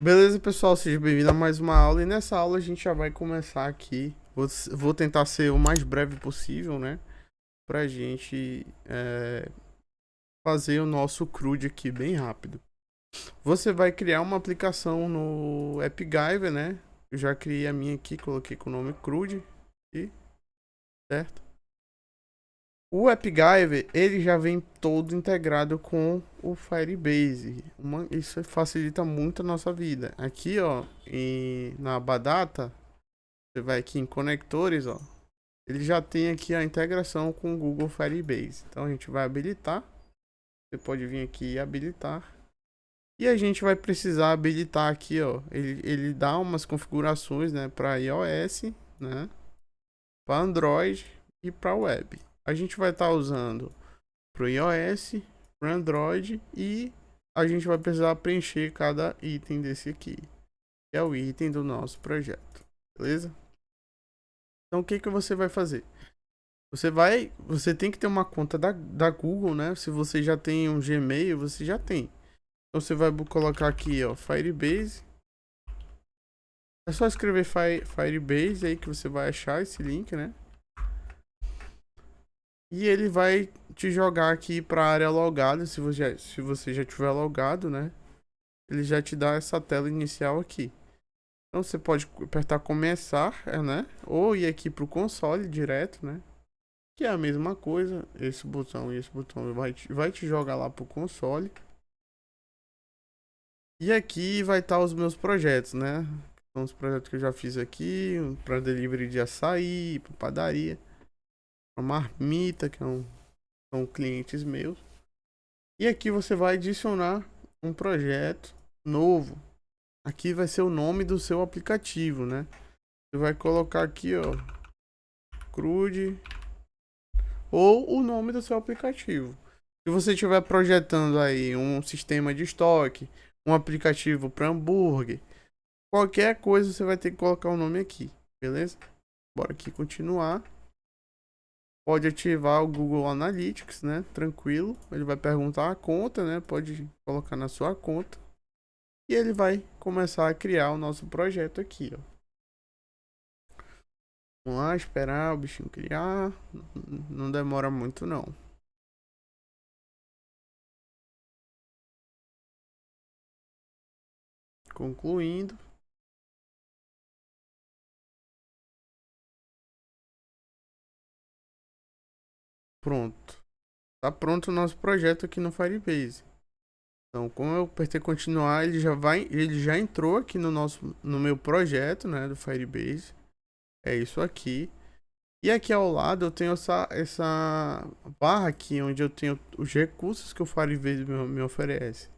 Beleza, pessoal? Seja bem-vindo a mais uma aula. E nessa aula a gente já vai começar aqui. Vou tentar ser o mais breve possível, né? Pra gente fazer o nosso CRUD aqui bem rápido. Você vai criar uma aplicação no AppGyver, né? Eu já criei a minha aqui, coloquei com o nome CRUD, certo? O AppGyver, ele já vem todo integrado com o Firebase. Isso facilita muito a nossa vida. Aqui, ó, na aba Data, você vai aqui em conectores, ó. Ele já tem aqui a integração com o Google Firebase. Então a gente vai habilitar. Você pode vir aqui e habilitar. E a gente vai precisar habilitar aqui, ó. Ele dá umas configurações, né, para iOS, né, para Android e para web. A gente vai estar usando para o iOS, para Android e a gente vai precisar preencher cada item desse aqui, que é o item do nosso projeto, beleza? Então o que que você vai fazer? Você tem que ter uma conta da Google, né? Se você já tem um Gmail, você já tem. Então você vai colocar aqui, ó, Firebase. É só escrever Firebase aí que você vai achar esse link, né? E ele vai te jogar aqui para a área logada, se você já tiver logado, né? Ele já te dá essa tela inicial aqui. Então você pode apertar começar, né? Ou ir aqui pro console direto, né? Que é a mesma coisa. Esse botão e esse botão vai te jogar lá pro console. E aqui vai estar os meus projetos, né? São os projetos que eu já fiz aqui. Para delivery de açaí, para padaria. Para marmita, são clientes meus. E aqui você vai adicionar um projeto novo. Aqui vai ser o nome do seu aplicativo, né? Você vai colocar aqui, ó, CRUD ou o nome do seu aplicativo. Se você estiver projetando aí um sistema de estoque, um aplicativo para hambúrguer, qualquer coisa você vai ter que colocar o nome aqui, beleza? Bora aqui continuar. Pode ativar o Google Analytics, né? Tranquilo. Ele vai perguntar a conta, né? Pode colocar na sua conta. E ele vai começar a criar o nosso projeto aqui, ó. Vamos lá, esperar o bichinho criar. Não demora muito, não. Concluindo. Pronto. Tá pronto o nosso projeto aqui no Firebase. Então, como eu apertei continuar, ele já entrou aqui no meu projeto, né, do Firebase. É isso aqui. E aqui ao lado eu tenho essa barra aqui, onde eu tenho os recursos que o Firebase me oferece.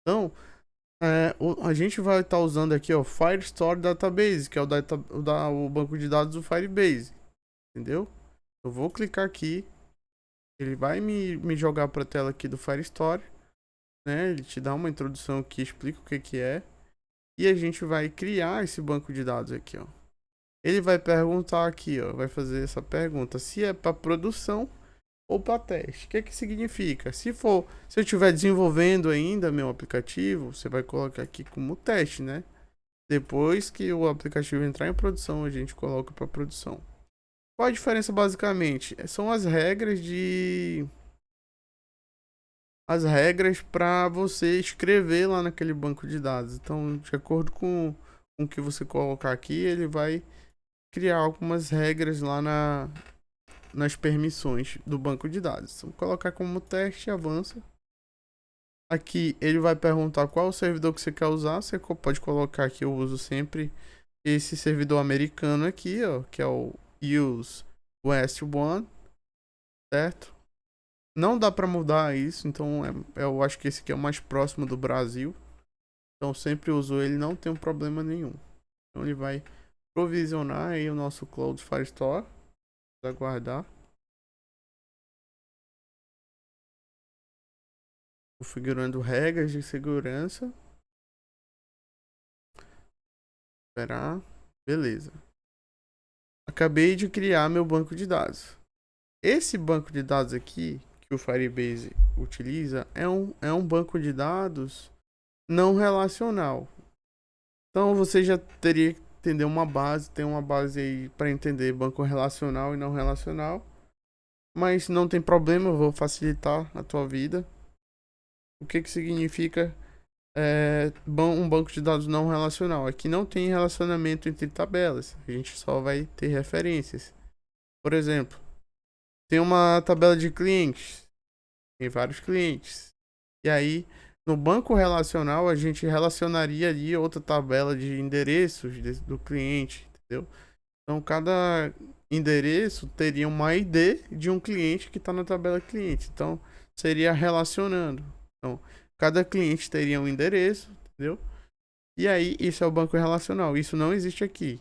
Então, a gente vai estar usando aqui, ó, Firestore Database, que é o banco de dados do Firebase. Entendeu? Eu vou clicar aqui, ele vai me jogar para a tela aqui do Firestore, né? Ele te dá uma introdução que explica o que é. E a gente vai criar esse banco de dados aqui, ó. Ele vai perguntar aqui, ó, vai fazer essa pergunta se é para produção ou para teste. O que significa? Se eu estiver desenvolvendo ainda meu aplicativo, você vai colocar aqui como teste, né? Depois que o aplicativo entrar em produção, a gente coloca para produção. Qual a diferença basicamente? São as regras para você escrever lá naquele banco de dados. Então, de acordo com o que você colocar aqui, ele vai criar algumas regras lá nas permissões do banco de dados. Então, colocar como teste, avança. Aqui ele vai perguntar qual o servidor que você quer usar. Você pode colocar que eu uso sempre esse servidor americano aqui, ó, que é o Use West One, certo? Não dá para mudar isso, então eu acho que esse aqui é o mais próximo do Brasil. Então sempre uso ele, não tem problema nenhum. Então ele vai provisionar aí o nosso Cloud Firestore. Vamos aguardar. Configurando regras de segurança. Esperar. Beleza. Acabei de criar meu banco de dados. Esse banco de dados aqui, que o Firebase utiliza, é um banco de dados não relacional. Então você já teria que entender uma base, tem uma base aí para entender banco relacional e não relacional. Mas não tem problema, eu vou facilitar a tua vida. O que que significa um banco de dados não relacional? Aqui não tem relacionamento entre tabelas, a gente só vai ter referências. Por exemplo, tem uma tabela de clientes, tem vários clientes. E aí, no banco relacional, a gente relacionaria ali outra tabela de endereços do cliente, entendeu? Então, cada endereço teria uma ID de um cliente que está na tabela cliente. Então, seria relacionando. Então, cada cliente teria um endereço, entendeu? E aí, isso é o banco relacional. Isso não existe aqui.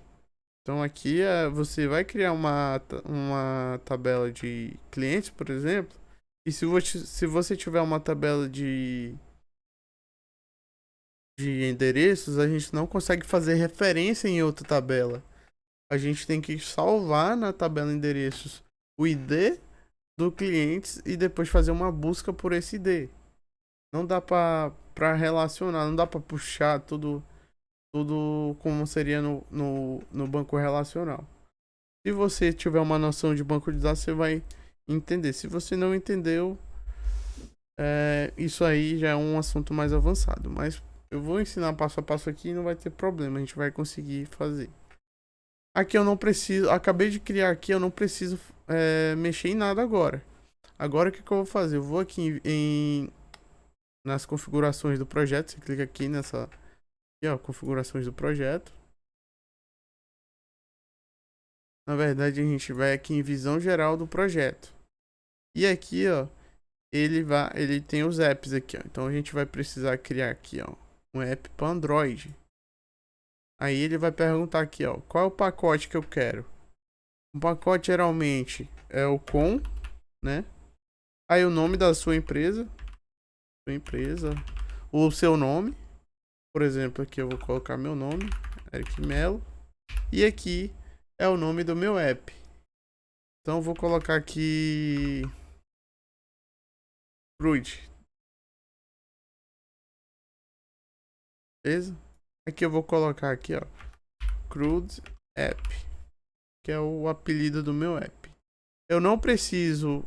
Então, aqui você vai criar uma tabela de clientes, por exemplo. E se você tiver uma tabela de endereços, a gente não consegue fazer referência em outra tabela. A gente tem que salvar na tabela endereços o ID do cliente e depois fazer uma busca por esse ID. Não dá para relacionar, não dá para puxar tudo como seria no banco relacional. Se você tiver uma noção de banco de dados, você vai entender. Se você não entendeu, isso aí já é um assunto mais avançado. Mas eu vou ensinar passo a passo aqui e não vai ter problema, a gente vai conseguir fazer. Aqui eu não preciso, acabei de criar aqui, eu não preciso mexer em nada agora. Agora o que eu vou fazer? Eu vou aqui nas configurações do projeto, você clica aqui nessa, aqui, ó, configurações do projeto. Na verdade a gente vai aqui em visão geral do projeto. E aqui, ó, ele tem os apps aqui, ó. Então a gente vai precisar criar aqui, ó, um app para Android. Aí ele vai perguntar aqui, ó, qual é o pacote que eu quero? O pacote geralmente é o com, né? Aí o nome da sua empresa, o seu nome, por exemplo, aqui eu vou colocar meu nome, Eric Melo, e aqui é o nome do meu app. Então eu vou colocar aqui Crude, beleza? Aqui eu vou colocar aqui, ó, Crude App, que é o apelido do meu app. Eu não preciso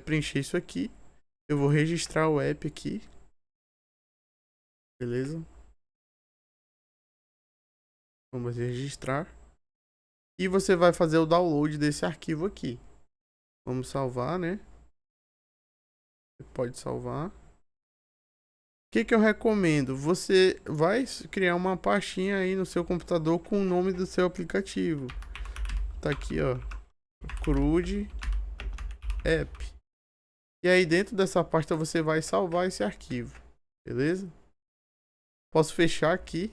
preencher isso aqui. Eu vou registrar o app aqui, beleza? Vamos registrar. E você vai fazer o download desse arquivo aqui. Vamos salvar, né? Você pode salvar. O que eu recomendo? Você vai criar uma pastinha aí no seu computador com o nome do seu aplicativo. Tá aqui, ó. Crude App. E aí dentro dessa pasta você vai salvar esse arquivo. Beleza? Posso fechar aqui.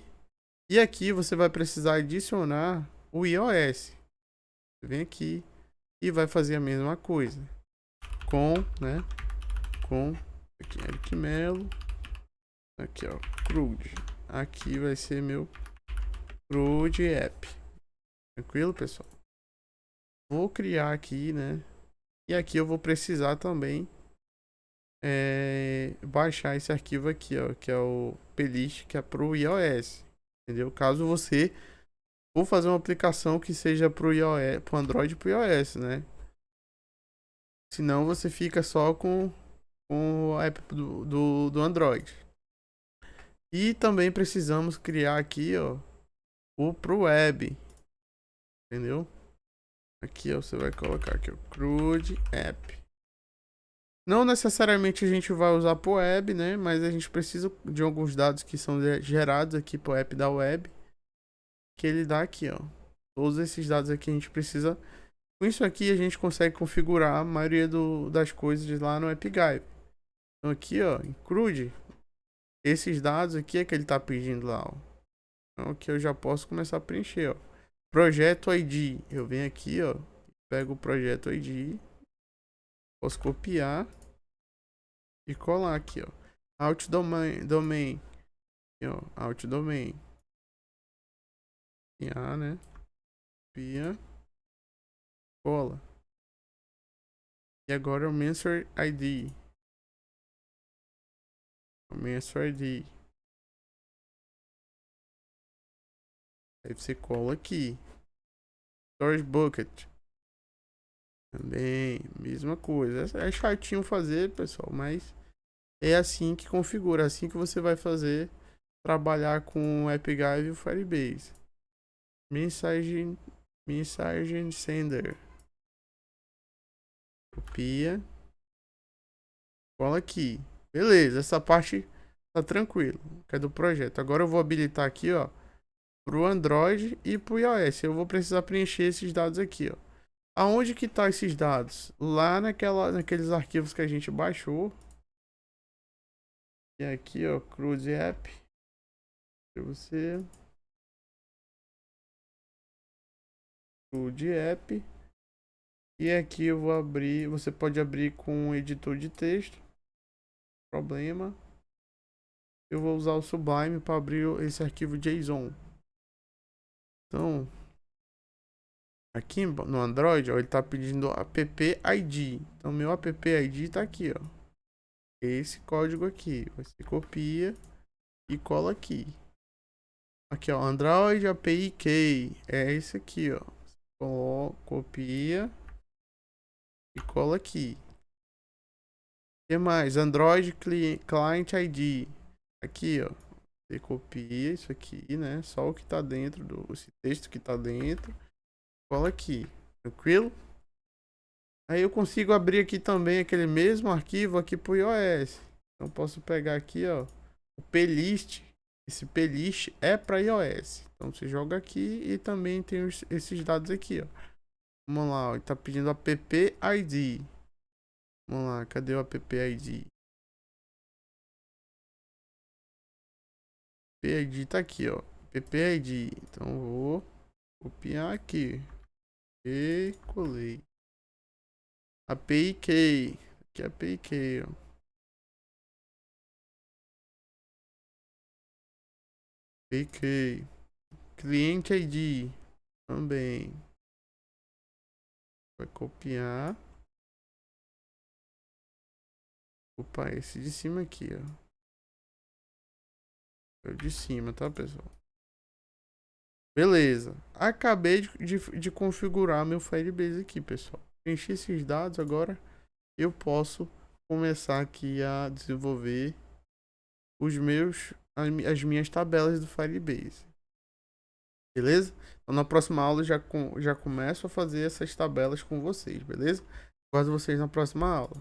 E aqui você vai precisar adicionar o iOS. Você vem aqui e vai fazer a mesma coisa. Com, né? Com aqui, Eric Melo. Aqui, ó, Crude. Aqui vai ser meu Crude App. Tranquilo, pessoal? Vou criar aqui, né? E aqui eu vou precisar também baixar esse arquivo aqui, ó, que é o playlist, que é pro iOS. Entendeu? Caso você for fazer uma aplicação que seja pro iOS, pro Android e pro iOS, né? Senão você fica só com o app do Android. E também precisamos criar aqui, ó, o pro web. Entendeu? Aqui, ó, você vai colocar aqui o Crude App. Não necessariamente a gente vai usar pro web, né? Mas a gente precisa de alguns dados que são gerados aqui pro app da web. Que ele dá aqui, ó. Todos esses dados aqui a gente precisa. Com isso aqui a gente consegue configurar a maioria das coisas lá no AppGyver. Então aqui, ó, em Crude, esses dados aqui é que ele tá pedindo lá, ó. Então aqui eu já posso começar a preencher, ó. Projeto ID. Eu venho aqui, ó. Pego o projeto ID. Posso copiar e colar aqui, ó. Alt domain. Aqui, ó. Alt domain. Copiar, né? Copia. Cola. E agora o Mentor ID. O Mentor ID. Aí você cola aqui. Storage Bucket. Também, mesma coisa. É chatinho fazer, pessoal, mas é assim que configura, é assim que você vai fazer trabalhar com o AppGive e o Firebase. Mensagem sender. Copia. Cola aqui. Beleza, essa parte tá tranquilo, que é do projeto. Agora eu vou habilitar aqui, ó, pro Android e pro iOS. Eu vou precisar preencher esses dados aqui, ó. Aonde que tá esses dados? Lá naqueles arquivos que a gente baixou. E aqui, ó, Crude App. Pra você. Crude App. E aqui eu vou abrir. Você pode abrir com um editor de texto. Problema. Eu vou usar o Sublime para abrir esse arquivo JSON. Então, aqui no Android, ó, ele tá pedindo app ID. Então, meu app ID tá aqui, ó. Esse código aqui. Você copia e cola aqui. Aqui, ó, Android API Key. É esse aqui, ó. Copia e cola aqui. O que mais? Android Client ID. Aqui, ó. Você copia isso aqui, né? Só o que tá dentro esse texto que tá dentro. Cola aqui. Tranquilo? Aí eu consigo abrir aqui também aquele mesmo arquivo aqui pro iOS. Então posso pegar aqui, ó, o plist. Esse plist é para iOS. Então você joga aqui e também tem esses dados aqui, ó. Vamos lá, ó, ele tá pedindo app ID. Vamos lá, cadê o app ID? App ID tá aqui, ó. App ID. Então vou copiar aqui. E colei. API Key. Aqui é API Key, ó. API Key. Cliente ID. Também. Vai copiar. Opa, esse de cima aqui, ó. É o de cima, tá, pessoal? Beleza. Acabei de configurar meu Firebase aqui, pessoal. Preenchi esses dados, agora eu posso começar aqui a desenvolver as minhas tabelas do Firebase. Beleza? Então na próxima aula já começo a fazer essas tabelas com vocês, beleza? Aguardo vocês na próxima aula.